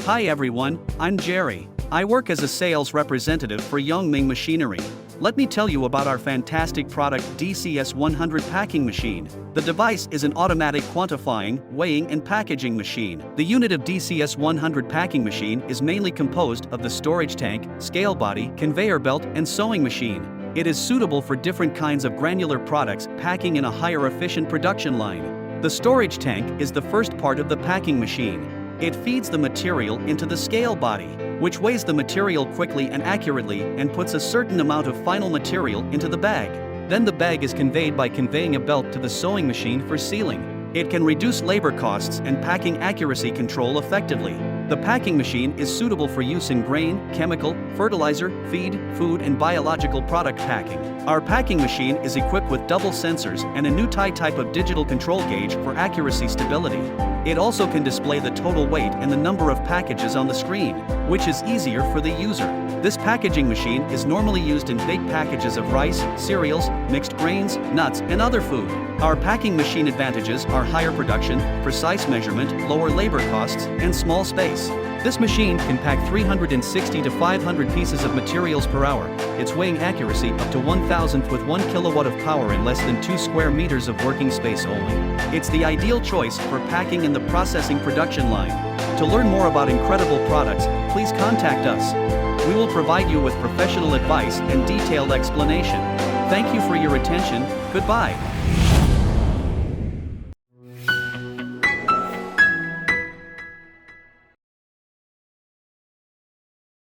Hi everyone, I'm Jerry. I work as a sales representative for YONGMINGMachinery. Let me tell you about our fantastic product DCS100 packing machine. The device is an automatic quantifying, weighing and packaging machine. The unit of DCS100 packing machine is mainly composed of the storage tank, scale body, conveyor belt and sewing machine. It is suitable for different kinds of granular products packing in a higher efficient production line. The storage tank is the first part of the packing machine. It feeds the material into the scale body, which weighs the material quickly and accurately and puts a certain amount of final material into the bag. Then the bag is conveyed by conveying a belt to the sewing machine for sealing. It can reduce labor costs and packing accuracy control effectively. The packing machine is suitable for use in grain, chemical, fertilizer, feed, food and biological product packing. Our packing machine is equipped with double sensors and a new type of digital control gauge for accuracy stability. It also can display the total weight and the number of packages on the screen, which is easier for the user. This packaging machine is normally used in big packages of rice, cereals, mixed grains, nuts, and other food. Our packing machine advantages are higher production, precise measurement, lower labor costs, and small space. This machine can pack 360 to 500 pieces of materials per hour. Its weighing accuracy up to 1,000th with 1 kilowatt of power in less than 2 square meters of working space only. It's the ideal choice for packing in the processing production line. To learn more about incredible products, please contact us. We will provide you with professional advice and detailed explanation. Thank you for your attention. Goodbye.